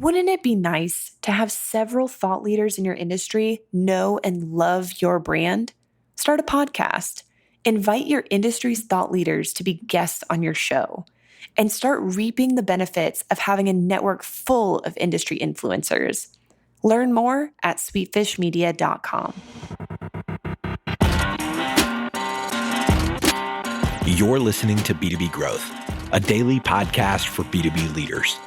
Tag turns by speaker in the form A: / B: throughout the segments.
A: Wouldn't it be nice to have several thought leaders in your industry know and love your brand? Start a podcast. Invite your industry's thought leaders to be guests on your show and start reaping the benefits of having a network full of industry influencers. Learn more at sweetfishmedia.com.
B: You're listening to B2B Growth, a daily podcast for B2B leaders.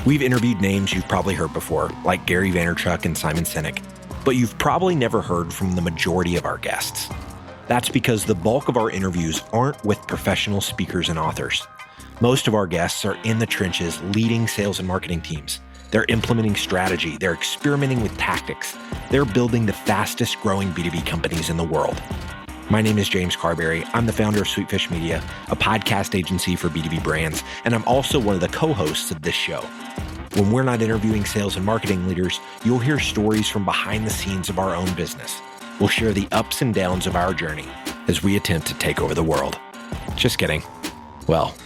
B: We've interviewed names you've probably heard before, like Gary Vaynerchuk and Simon Sinek, but you've probably never heard from the majority of our guests. That's because the bulk of our interviews aren't with professional speakers and authors. Most of our guests are in the trenches leading sales and marketing teams. They're implementing strategy. They're experimenting with tactics. They're building the fastest growing B2B companies in the world. My name is James Carberry. I'm the founder of Sweetfish Media, a podcast agency for B2B brands, and I'm also one of the co-hosts of this show. When we're not interviewing sales and marketing leaders, you'll hear stories from behind the scenes of our own business. We'll share the ups and downs of our journey as we attempt to take over the world. Just kidding. Well,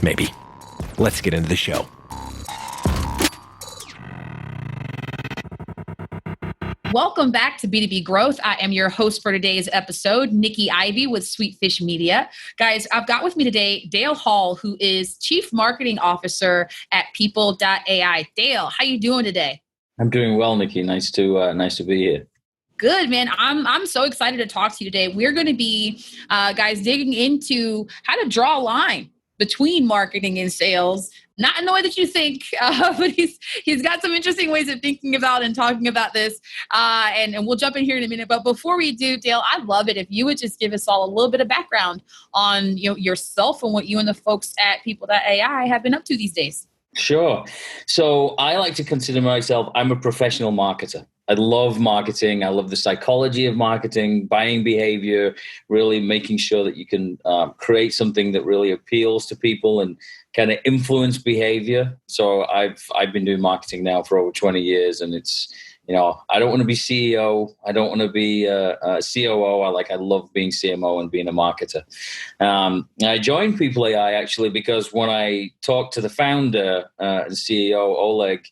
B: maybe. Let's get into the show.
C: Welcome back to B2B Growth. I am your host for today's episode, Nikki Ivy with Sweetfish Media. Guys, I've got with me today Dayle Hall, who is Chief Marketing Officer at People.ai. Dayle, how you doing today?
D: I'm doing well, Nikki. Nice to be here.
C: Good, man. I'm so excited to talk to you today. We're going to be, guys, digging into how to draw a line between marketing and sales, not in the way that you think, but he's got some interesting ways of thinking about and talking about this. And we'll jump in here in a minute. But before we do, Dayle, I'd love it if you would just give us all a little bit of background on yourself and what you and the folks at People.ai have been up to these days.
D: Sure. So I like to consider myself, I'm a professional marketer. I love marketing. I love the psychology of marketing, buying behavior, really making sure that you can create something that really appeals to people and kind of influence behavior. So I've been doing marketing now for over 20 years, and it's, I don't want to be CEO. I don't want to be a COO. I love being CMO and being a marketer. I joined People.ai actually because when I talked to the founder and CEO, Oleg,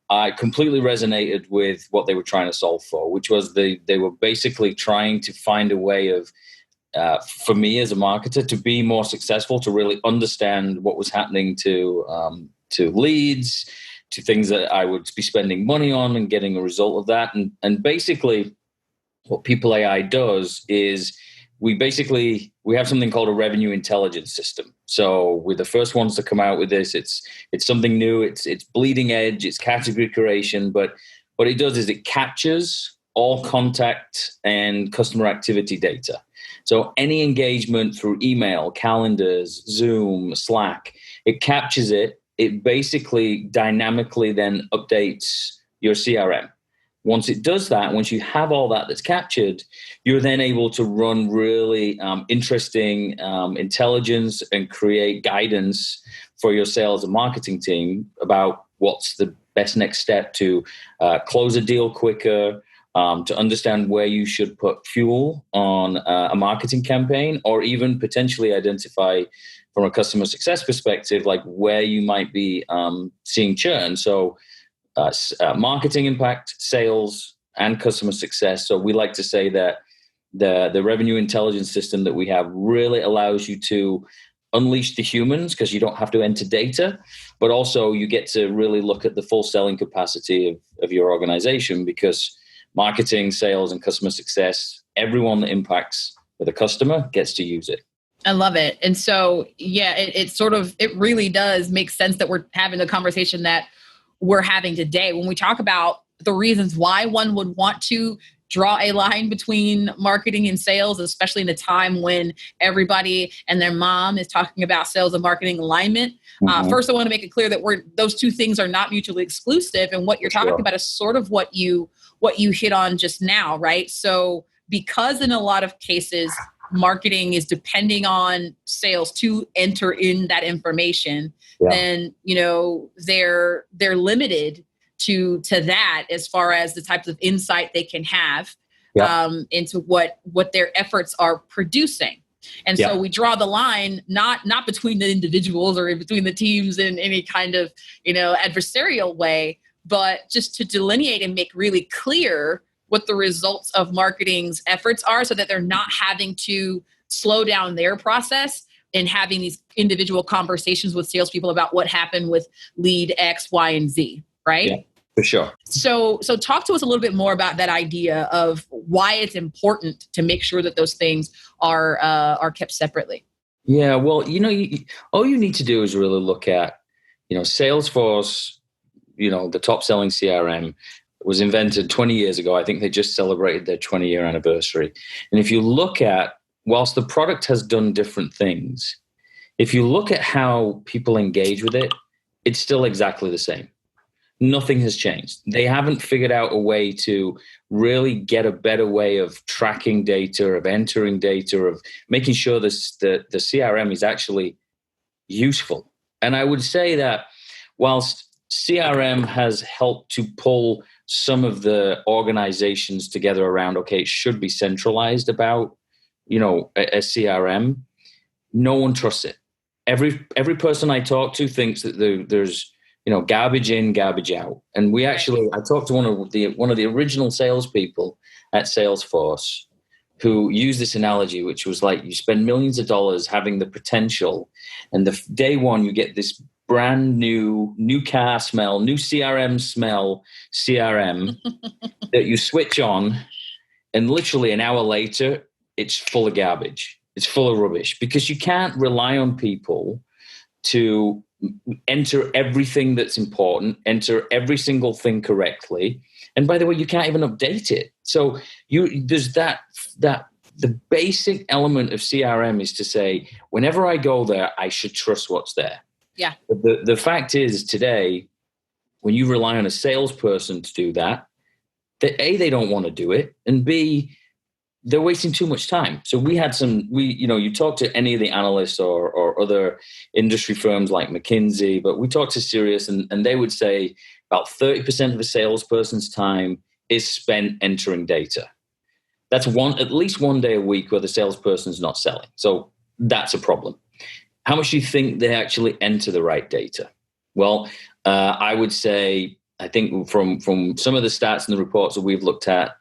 D: I completely resonated with what they were trying to solve for, which was they were basically trying to find a way of, for me as a marketer, to be more successful, to really understand what was happening to leads, to things that I would be spending money on and getting a result of that. And basically what People.ai does is we have something called a revenue intelligence system. So we're the first ones to come out with this. It's something new. It's bleeding edge. It's category creation. But what it does is it captures all contact and customer activity data. So any engagement through email, calendars, Zoom, Slack, it captures it. It basically dynamically then updates your CRM. Once it does that, once you have all that that's captured, you're then able to run really interesting intelligence and create guidance for your sales and marketing team about what's the best next step to close a deal quicker, to understand where you should put fuel on a marketing campaign, or even potentially identify from a customer success perspective, like where you might be seeing churn. So marketing impact, sales, and customer success. So we like to say that the revenue intelligence system that we have really allows you to unleash the humans, because you don't have to enter data, but also you get to really look at the full selling capacity of your organization, because marketing, sales, and customer success, everyone that impacts with a customer gets to use it.
C: I love it. And so, yeah, it really does make sense that we're having the conversation that we're having today when we talk about the reasons why one would want to draw a line between marketing and sales, especially in a time when everybody and their mom is talking about sales and marketing alignment. Mm-hmm. First, I want to make it clear that those two things are not mutually exclusive. And what you're talking about is sort of what you hit on just now, right? So because in a lot of cases, marketing is depending on sales to enter in that information, then, they're limited to that as far as the types of insight they can have into what their efforts are producing. And so we draw the line, not between the individuals or between the teams in any kind of, adversarial way, but just to delineate and make really clear what the results of marketing's efforts are so that they're not having to slow down their process and having these individual conversations with salespeople about what happened with lead X, Y, and Z, right?
D: Yeah, for sure.
C: So talk to us a little bit more about that idea of why it's important to make sure that those things are kept separately.
D: Yeah, well, all you need to do is really look at, Salesforce, the top selling CRM was invented 20 years ago. I think they just celebrated their 20-year anniversary. And if you look at, whilst the product has done different things, if you look at how people engage with it, it's still exactly the same. Nothing has changed. They haven't figured out a way to really get a better way of tracking data, of entering data, of making sure the CRM is actually useful. And I would say that whilst CRM has helped to pull some of the organizations together around, okay, it should be centralized about, a CRM, no one trusts it. Every person I talk to thinks that there's garbage in, garbage out. And I talked to one of the original salespeople at Salesforce who used this analogy, which was like, you spend millions of dollars having the potential, and the day one you get this brand new car smell, new CRM smell, CRM that you switch on, and literally an hour later, it's full of garbage. It's full of rubbish, because you can't rely on people to enter everything that's important, enter every single thing correctly. And by the way, you can't even update it. So there's that the basic element of CRM is to say, whenever I go there, I should trust what's there.
C: Yeah.
D: But the fact is today, when you rely on a salesperson to do that, A, they don't want to do it, and B, they're wasting too much time. So you talk to any of the analysts or other industry firms like McKinsey, but we talk to Sirius, and they would say about 30% of a salesperson's time is spent entering data. That's at least one day a week where the salesperson's not selling. So that's a problem. How much do you think they actually enter the right data? Well, I would say, I think from some of the stats and the reports that we've looked at,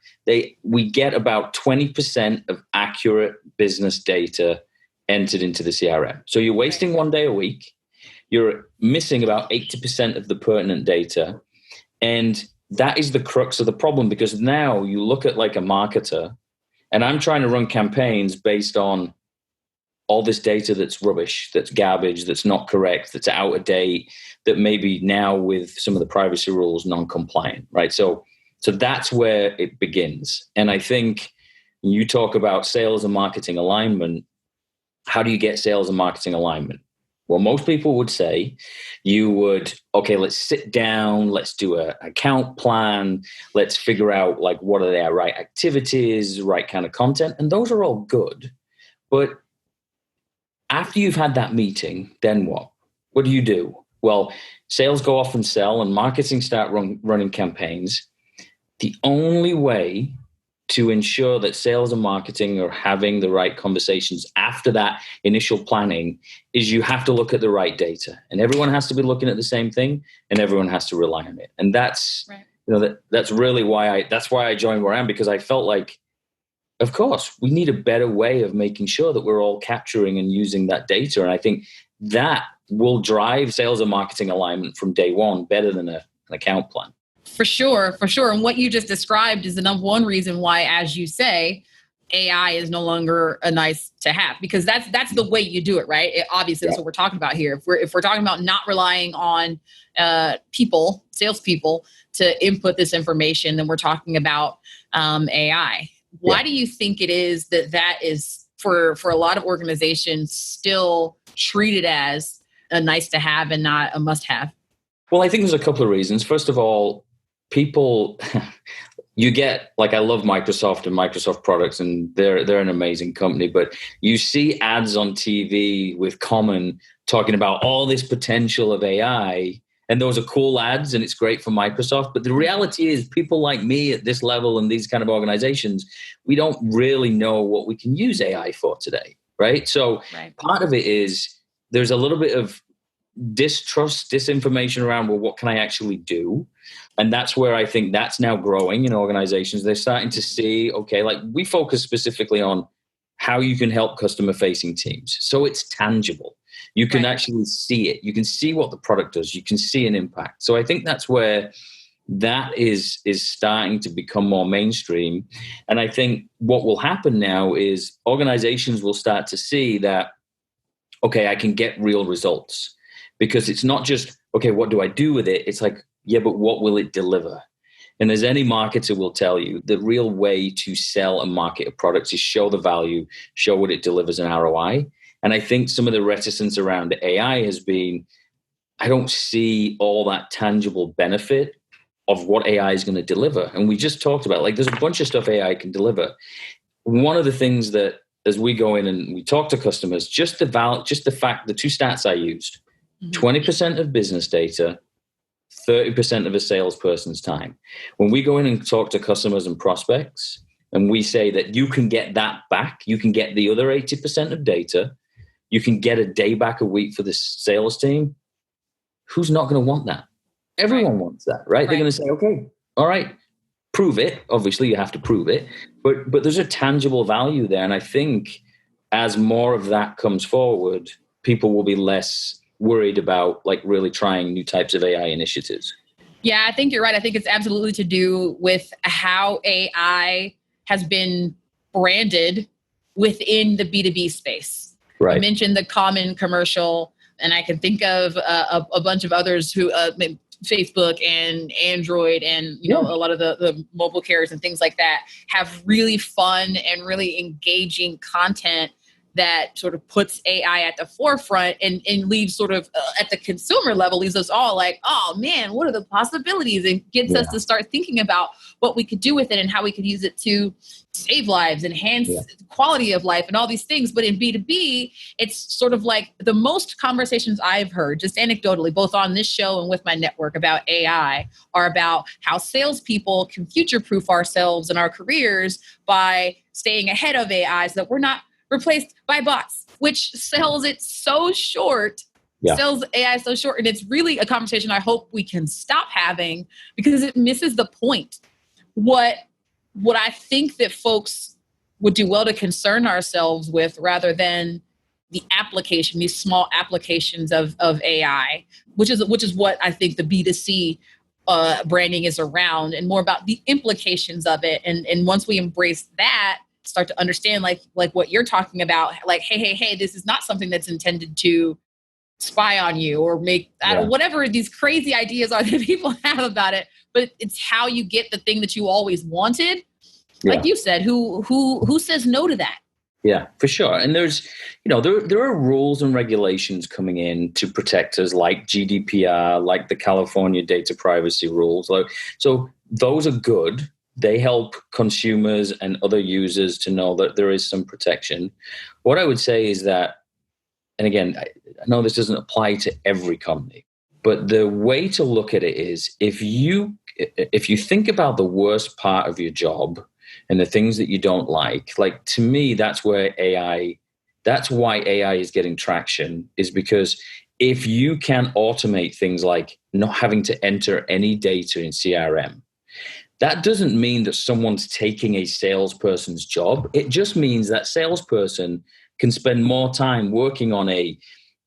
D: we get about 20% of accurate business data entered into the CRM. So you're wasting one day a week. You're missing about 80% of the pertinent data. And that is the crux of the problem, because now you look at like a marketer, and I'm trying to run campaigns based on all this data that's rubbish, that's garbage, that's not correct, that's out of date, that maybe now with some of the privacy rules non-compliant, right? So that's where it begins. And I think when you talk about sales and marketing alignment, how do you get sales and marketing alignment? Well, most people would say let's sit down, let's do an account plan, let's figure out like what are their right activities, right kind of content. And those are all good. But after you've had that meeting, then what? What do you do? Well, sales go off and sell, and marketing start running campaigns. The only way to ensure that sales and marketing are having the right conversations after that initial planning is you have to look at the right data, and everyone has to be looking at the same thing, and everyone has to rely on it. And that's right. That's really why I joined where I am, because I felt like, of course, we need a better way of making sure that we're all capturing and using that data. And I think that will drive sales and marketing alignment from day one better than an account plan.
C: For sure. And what you just described is the number one reason why, as you say, AI is no longer a nice to have, because that's the way you do it, right? Obviously, that's what we're talking about here. If we're talking about not relying on salespeople to input this information, then we're talking about AI. Why do you think it is that is for a lot of organizations still treated as a nice to have and not a must have?
D: Well, I think there's a couple of reasons. First of all, people, you get, like, I love Microsoft and Microsoft products, and they're an amazing company, but you see ads on TV with Common talking about all this potential of AI, and those are cool ads and it's great for Microsoft. But the reality is, people like me at this level and these kind of organizations, we don't really know what we can use AI for today, right? So part of it is there's a little bit of distrust, disinformation around, well, what can I actually do? And that's where I think that's now growing in organizations. They're starting to see, okay, like we focus specifically on how you can help customer facing teams. So it's tangible. You can actually see it. You can see what the product does. You can see an impact. So I think that's where that is starting to become more mainstream. And I think what will happen now is organizations will start to see that, okay, I can get real results, because it's not just, okay, what do I do with it? It's like, yeah, but what will it deliver? And as any marketer will tell you, the real way to sell and market a product is show the value, show what it delivers in ROI. And I think some of the reticence around AI has been, I don't see all that tangible benefit of what AI is going to deliver. And we just talked about, like, there's a bunch of stuff AI can deliver. One of the things that, as we go in and we talk to customers, just the fact, the two stats I used, 20% of business data, 30% of a salesperson's time. When we go in and talk to customers and prospects, and we say that you can get that back, you can get the other 80% of data, you can get a day back a week for the sales team, who's not going to want that? Everyone wants that, right? They're going to say, okay, all right, prove it. Obviously, you have to prove it, but there's a tangible value there. And I think as more of that comes forward, people will be less worried about like really trying new types of AI initiatives.
C: Yeah, I think you're right. I think it's absolutely to do with how AI has been branded within the B2B space.
D: Right.
C: You mentioned the Common commercial, and I can think of a bunch of others who Facebook and Android and a lot of the mobile carriers and things like that have really fun and really engaging content that sort of puts AI at the forefront and leaves sort of at the consumer level, leaves us all like, oh man, what are the possibilities? And gets us to start thinking about what we could do with it and how we could use it to save lives, enhance quality of life and all these things. But in B2B, it's sort of like the most conversations I've heard, just anecdotally, both on this show and with my network about AI, are about how salespeople can future-proof ourselves and our careers by staying ahead of AI so that we're not replaced by bots, which sells it so short, sells AI so short. And it's really a conversation I hope we can stop having because it misses the point. What I think that folks would do well to concern ourselves with, rather than the application, these small applications of AI, which is what I think the B2C branding is around, and more about the implications of it. And once we embrace that, start to understand like what you're talking about, like, hey, this is not something that's intended to spy on you or make whatever these crazy ideas are that people have about it, but it's how you get the thing that you always wanted. Like you said, who says no to that?
D: Yeah, for sure. And there's, there are rules and regulations coming in to protect us, like GDPR, like the California data privacy rules. So those are good. They help consumers and other users to know that there is some protection. What I would say is that, and again, I know this doesn't apply to every company, but the way to look at it is if you think about the worst part of your job and the things that you don't like to me, that's why AI is getting traction, is because if you can automate things like not having to enter any data in CRM, that doesn't mean that someone's taking a salesperson's job. It just means that salesperson can spend more time working on a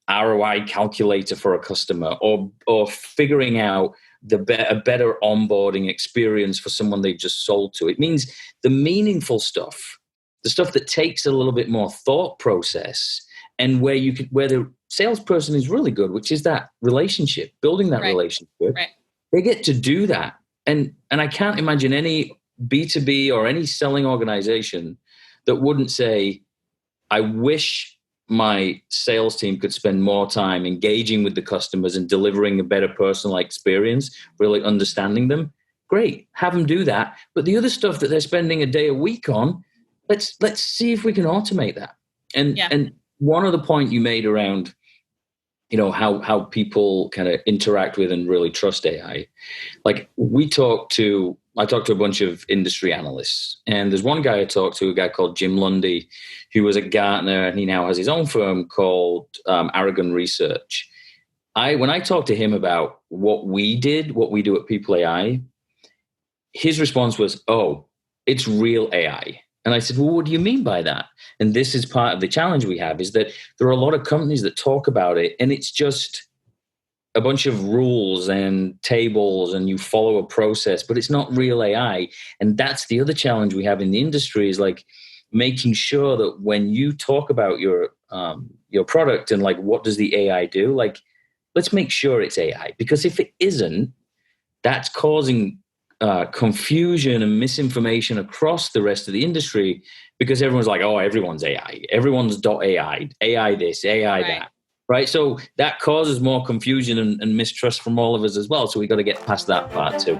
D: ROI calculator for a customer, or figuring out a better onboarding experience for someone they've just sold to. It means the meaningful stuff, the stuff that takes a little bit more thought process, and where the salesperson is really good, which is that relationship, building that relationship.
C: Right.
D: They get to do that. And I can't imagine any B2B or any selling organization that wouldn't say, I wish my sales team could spend more time engaging with the customers and delivering a better personal experience, really understanding them. Great, have them do that. But the other stuff that they're spending a day a week on, let's see if we can automate that. And one other point you made around, how people kind of interact with and really trust AI. Like I talked to a bunch of industry analysts, and there's one guy I talked to, a guy called Jim Lundy, who was at Gartner, and he now has his own firm called Aragon Research. When I talked to him about what we do at People.ai, his response was, "Oh, it's real AI." And I said, "Well, what do you mean by that?" And this is part of the challenge we have, is that there are a lot of companies that talk about it, and it's just a bunch of rules and tables, and you follow a process, but it's not real AI. And that's the other challenge we have in the industry, is like making sure that when you talk about your product and like, what does the AI do? Like, let's make sure it's AI, because if it isn't, that's causing confusion and misinformation across the rest of the industry, because everyone's like, oh, everyone's AI. Everyone's .ai, AI this, AI that. Right. So that causes more confusion and mistrust from all of us as well. So we got to get past that part too.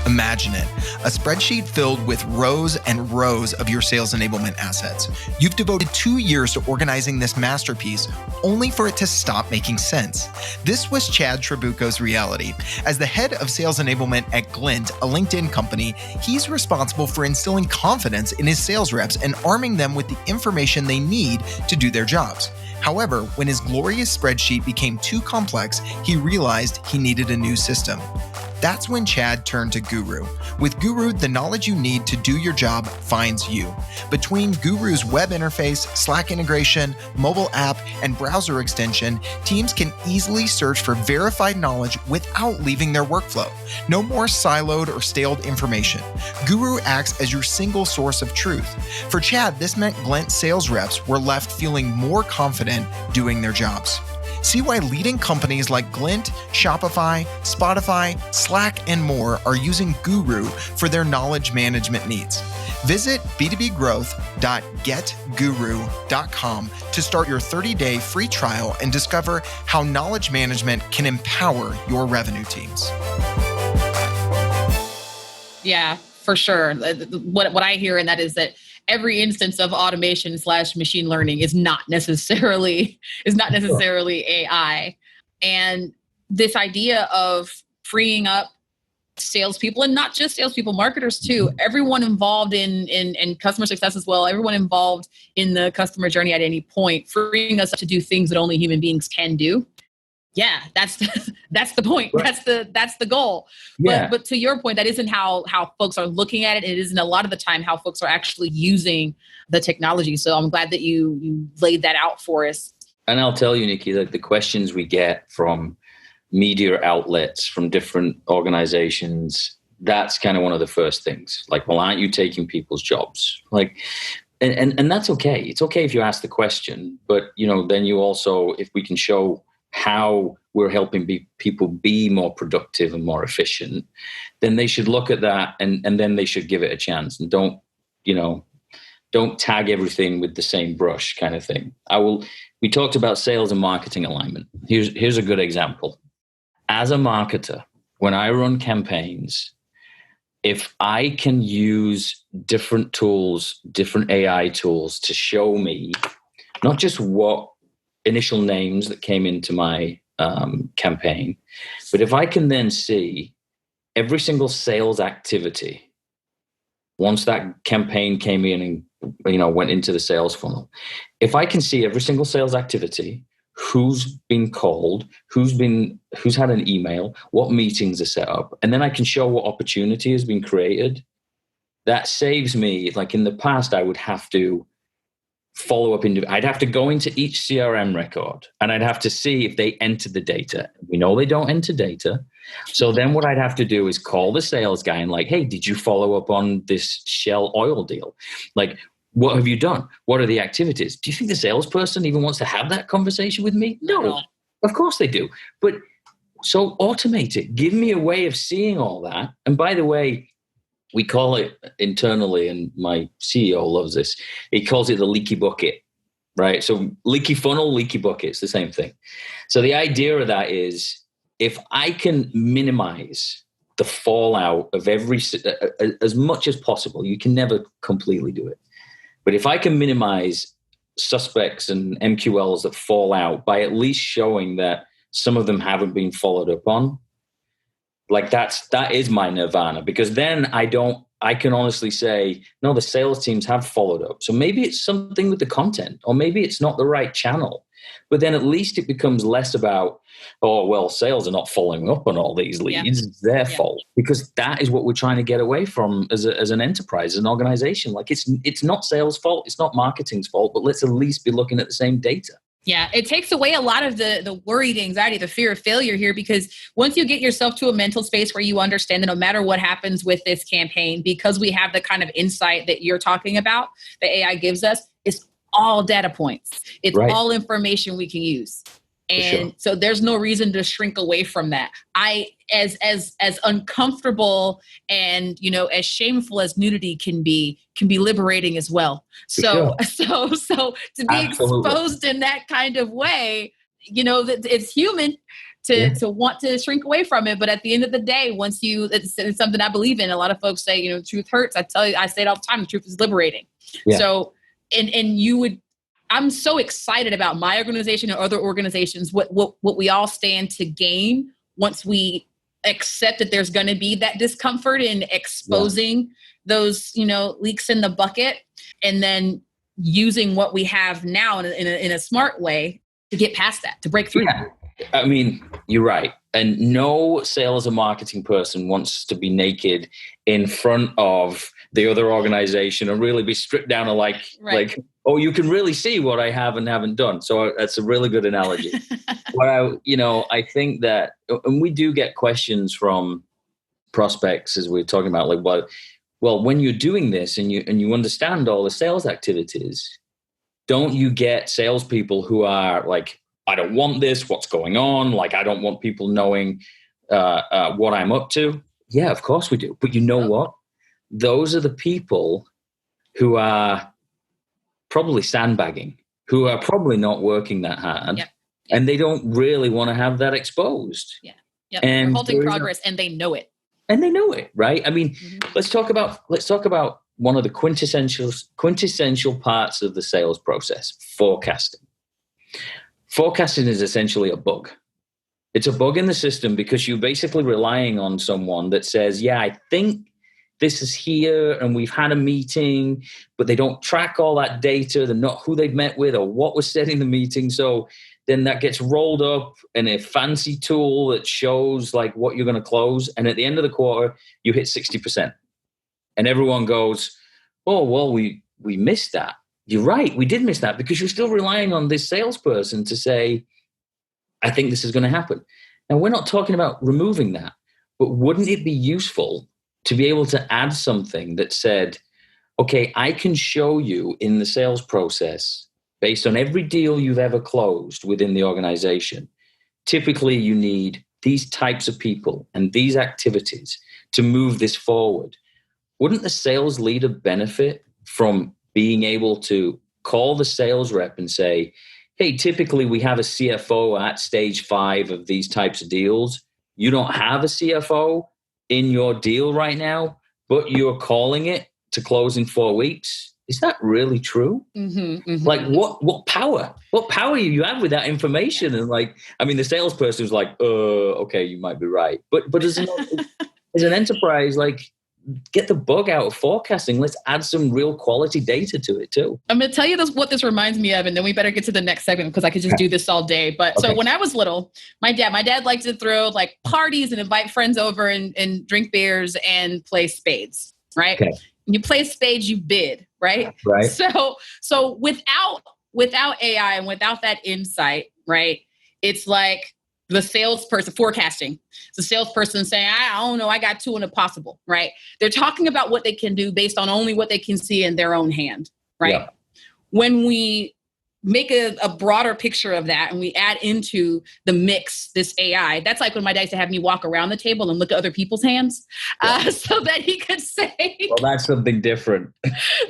E: Imagine it, a spreadsheet filled with rows and rows of your sales enablement assets. You've devoted 2 years to organizing this masterpiece, only for it to stop making sense. This was Chad Trabucco's reality. As the head of sales enablement at Glint, a LinkedIn company, he's responsible for instilling confidence in his sales reps and arming them with the information they need to do their jobs. However, when his glorious spreadsheet became too complex, he realized he needed a new system. That's when Chad turned to Guru. With Guru, the knowledge you need to do your job finds you. Between Guru's web interface, Slack integration, mobile app, and browser extension, teams can easily search for verified knowledge without leaving their workflow. No more siloed or staled information. Guru acts as your single source of truth. For Chad, this meant Glint sales reps were left feeling more confident doing their jobs. See why leading companies like Glint, Shopify, Spotify, Slack, and more are using Guru for their knowledge management needs. Visit b2bgrowth.getguru.com to start your 30-day free trial and discover how knowledge management can empower your revenue teams.
C: Yeah, for sure. What I hear in that is that every instance of automation / machine learning is not necessarily AI. And this idea of freeing up salespeople, and not just salespeople, marketers too, everyone involved in customer success as well, everyone involved in the customer journey at any point, freeing us to do things that only human beings can do. Yeah, that's the point. Right. That's the goal. Yeah. But to your point, that isn't how folks are looking at it. It isn't a lot of the time how folks are actually using the technology. So I'm glad that you laid that out for us.
D: And I'll tell you, Nikki, that the questions we get from media outlets, from different organizations, that's kind of one of the first things. Like, well, aren't you taking people's jobs? Like, and that's okay. It's okay if you ask the question, but then you also, if we can show how we're helping people be more productive and more efficient, then they should look at that and then they should give it a chance, and don't tag everything with the same brush kind of thing. We talked about sales and marketing alignment. Here's a good example. As a marketer, when I run campaigns, if I can use different tools, different AI tools to show me not just what initial names that came into my campaign, but if I can then see every single sales activity once that campaign came in and went into the sales funnel, if I can see every single sales activity, who's been called, who's had an email, what meetings are set up, and then I can show what opportunity has been created, that saves me. Like in the past, I would have to follow up I'd have to go into each CRM record and I'd have to see if they entered the data. We know they don't enter data. So then what I'd have to do is call the sales guy and like, hey, did you follow up on this Shell oil deal? Like, what have you done? What are the activities? Do you think the salesperson even wants to have that conversation with me? No, of course they do. But so automate it. Give me a way of seeing all that. And by the way, we call it internally, and my CEO loves this, he calls it the leaky bucket, right? So leaky funnel, leaky bucket, it's the same thing. So the idea of that is, if I can minimize the fallout of as much as possible, you can never completely do it. But if I can minimize suspects and MQLs that fall out by at least showing that some of them haven't been followed up on, like that is my nirvana, because then I don't I can honestly say, no, the sales teams have followed up. So maybe it's something with the content, or maybe it's not the right channel. But then at least it becomes less about, oh, well, sales are not following up on all these leads. It's their fault. Because that is what we're trying to get away from as an enterprise, as an organization. Like it's not sales' fault. It's not marketing's fault. But let's at least be looking at the same data.
C: Yeah, it takes away a lot of the worry, the anxiety, the fear of failure here, because once you get yourself to a mental space where you understand that no matter what happens with this campaign, because we have the kind of insight that you're talking about, the AI gives us, it's all data points. It's all information we can use. And so there's no reason to shrink away from that. As uncomfortable and, as shameful as nudity can be liberating as well. So to be exposed in that kind of way, it's human to want to shrink away from it. But at the end of the day, it's something I believe in. A lot of folks say, truth hurts. I say it all the time. The truth is liberating. Yeah. So, I'm so excited about my organization and other organizations, what we all stand to gain once we accept that there's going to be that discomfort in exposing those, leaks in the bucket, and then using what we have now in a smart way to get past that, to break through that.
D: I mean, you're right. And no sales or marketing person wants to be naked in front of the other organization and really be stripped down to like, oh, you can really see what I have and haven't done. So that's a really good analogy. But I think that, and we do get questions from prospects as we're talking about, like, well, when you're doing this and you understand all the sales activities, don't you get salespeople who are like, I don't want this, what's going on? Like, I don't want people knowing what I'm up to. Yeah, of course we do. But you know what? Those are the people who are probably sandbagging, who are probably not working that hard. Yep. And they don't really want to have that exposed.
C: Yeah. Yep. And they're halting progress, and they know it.
D: And they know it, right? I mean, let's talk about one of the quintessential parts of the sales process, forecasting. Forecasting is essentially a bug. It's a bug in the system because you're basically relying on someone that says, yeah, I think this is here and we've had a meeting, but they don't track all that data. They're not who they've met with or what was said in the meeting. So then that gets rolled up in a fancy tool that shows like what you're going to close. And at the end of the quarter, you hit 60%. And everyone goes, oh, well, we missed that. You're right. We did miss that because you're still relying on this salesperson to say, I think this is going to happen. Now, we're not talking about removing that, but wouldn't it be useful to be able to add something that said, okay, I can show you in the sales process, based on every deal you've ever closed within the organization, typically you need these types of people and these activities to move this forward. Wouldn't the sales leader benefit from being able to call the sales rep and say, hey, typically we have a CFO at stage 5 of these types of deals. You don't have a CFO in your deal right now, but you're calling it to close in 4 weeks. Is that really true? Like what power you have with that information? And like, I mean, the salesperson is like, okay, you might be right. But as an enterprise, like, get the bug out of forecasting. Let's add some real quality data to it too.
C: I'm going to tell you what this reminds me of, and then we better get to the next segment because I could just do this all day. But So when I was little, my dad liked to throw like parties and invite friends over and drink beers and play spades, right? Okay. When you play spades, you bid, right?
D: Right.
C: So without AI and without that insight, right? It's like the salesperson forecasting. The salesperson saying, I don't know, I got 2 and a possible, right? They're talking about what they can do based on only what they can see in their own hand, right? Yeah. When we make a broader picture of that and we add into the mix this AI, that's like when my dad used to have me walk around the table and look at other people's hands so that he could say...
D: Well, that's something different.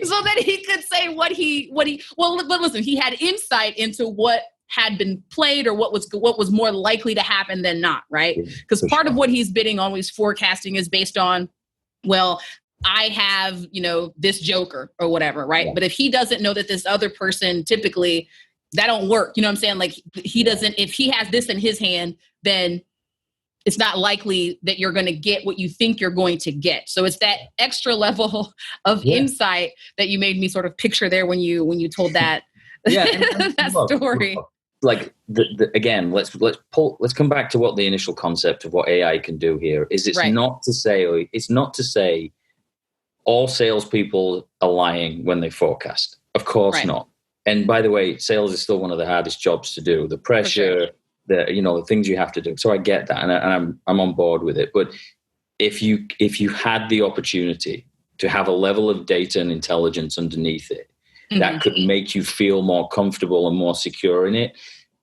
C: So that he could say what he... Well, but listen, he had insight into what had been played or what was more likely to happen than not, right? Because part of what he's bidding on, he's forecasting, is based on, well, I have, this joker or whatever, right? Yeah. But if he doesn't know that this other person, typically that don't work. You know what I'm saying? Like he doesn't, if he has this in his hand, then it's not likely that you're going to get what you think you're going to get. So it's that extra level of insight that you made me sort of picture there when you told that, that story.
D: Like again, let's come back to what the initial concept of what AI can do here is. It's not to say all salespeople are lying when they forecast. Of course not. And by the way, sales is still one of the hardest jobs to do. The pressure, the things you have to do. So I get that, and I'm on board with it. But if you had the opportunity to have a level of data and intelligence underneath it that could make you feel more comfortable and more secure in it,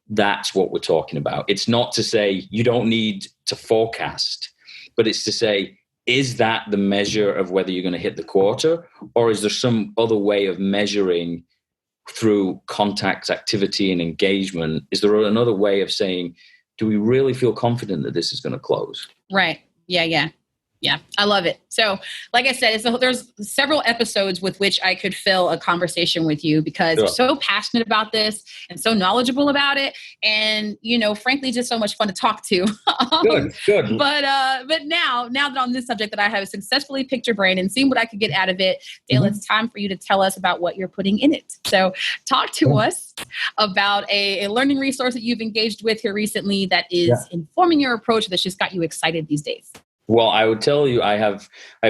D: that's what we're talking about. It's not to say you don't need to forecast, but it's to say, is that the measure of whether you're going to hit the quarter, or is there some other way of measuring through contacts, activity, and engagement? Is there another way of saying, do we really feel confident that this is going to close?
C: Right. Yeah. I love it. So like I said, there's several episodes with which I could fill a conversation with you because you're so passionate about this and so knowledgeable about it. And, frankly, just so much fun to talk to.
D: Good.
C: But now that on this subject that I have successfully picked your brain and seen what I could get out of it, Dayle, it's time for you to tell us about what you're putting in it. So talk to us about a learning resource that you've engaged with here recently that is informing your approach that's just got you excited these days.
D: Well, I would tell you, I have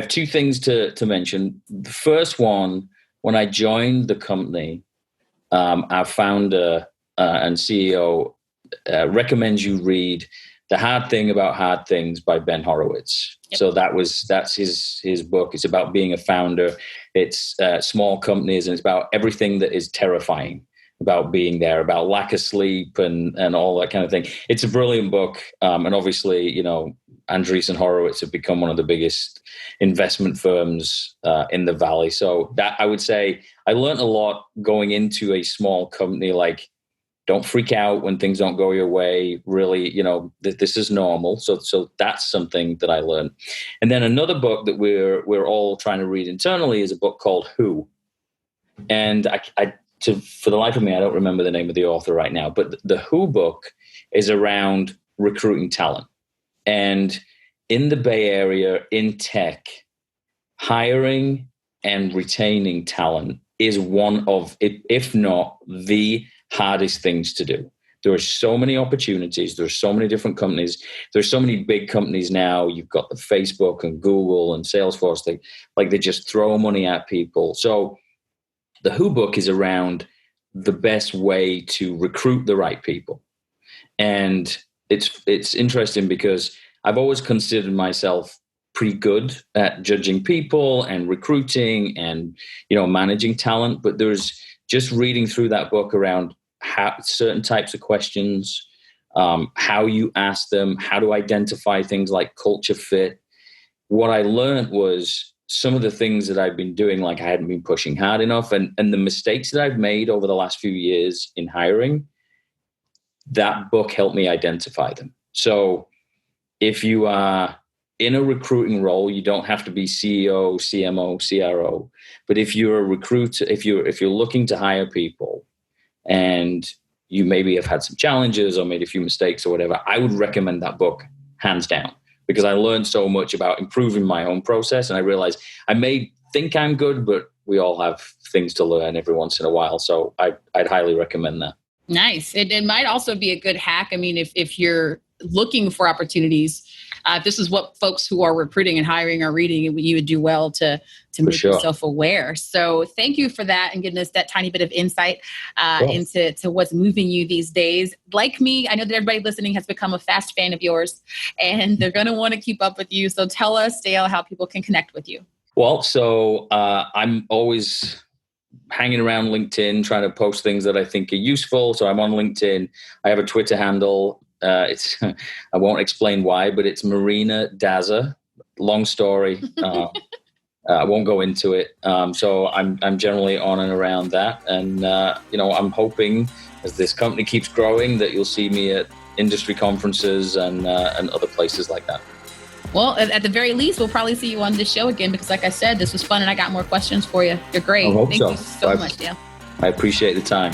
D: two things to mention. The first one, when I joined the company, our founder and CEO recommends you read The Hard Thing About Hard Things by Ben Horowitz. Yep. So that's his book. It's about being a founder. It's small companies, and it's about everything that is terrifying about being there, about lack of sleep and all that kind of thing. It's a brilliant book. And obviously, Andreessen and Horowitz have become one of the biggest investment firms in the Valley. So that, I would say, I learned a lot going into a small company. Like, don't freak out when things don't go your way. Really, this is normal. So that's something that I learned. And then another book that we're all trying to read internally is a book called Who. And for the life of me, I don't remember the name of the author right now. But the Who book is around recruiting talent. And in the Bay Area, in tech, hiring and retaining talent is one of, if not the hardest things to do. There are so many opportunities. There's so many different companies. There's so many big companies now. You've got the Facebook and Google and Salesforce. They just throw money at people. So the Who book is around the best way to recruit the right people. And it's interesting because I've always considered myself pretty good at judging people and recruiting and, managing talent. But there's just reading through that book around how certain types of questions, how you ask them, how to identify things like culture fit. What I learned was some of the things that I've been doing, like I hadn't been pushing hard enough, and the mistakes that I've made over the last few years in hiring, that book helped me identify them. So if you are in a recruiting role, you don't have to be CEO, CMO, CRO. But if you're a recruiter, if you're looking to hire people and you maybe have had some challenges or made a few mistakes or whatever, I would recommend that book hands down, because I learned so much about improving my own process. And I realized I may think I'm good, but we all have things to learn every once in a while. So I'd highly recommend that.
C: Nice. It might also be a good hack. I mean, if you're looking for opportunities, this is what folks who are recruiting and hiring are reading, you would do well to make yourself aware. So thank you for that and giving us that tiny bit of insight into what's moving you these days. Like me, I know that everybody listening has become a fast fan of yours, and they're going to want to keep up with you. So tell us, Dayle, how people can connect with you.
D: Well, so I'm always hanging around LinkedIn, trying to post things that I think are useful. So I'm on LinkedIn. I have a Twitter handle. It's I won't explain why, but it's Marina Daza. Long story. I won't go into it. So I'm generally on and around that, and I'm hoping as this company keeps growing that you'll see me at industry conferences and other places like that.
C: Well, at the very least, we'll probably see you on this show again, because like I said, this was fun and I got more questions for you. You're great. Thank you so much, Dayle.
D: I appreciate the time.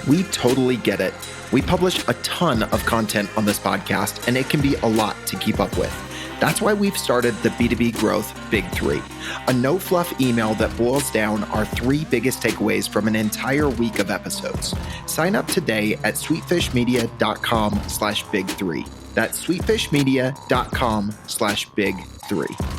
E: We totally get it. We publish a ton of content on this podcast, and it can be a lot to keep up with. That's why we've started the B2B Growth Big Three, a no-fluff email that boils down our 3 biggest takeaways from an entire week of episodes. Sign up today at sweetfishmedia.com/big3. That's sweetfishmedia.com/big3.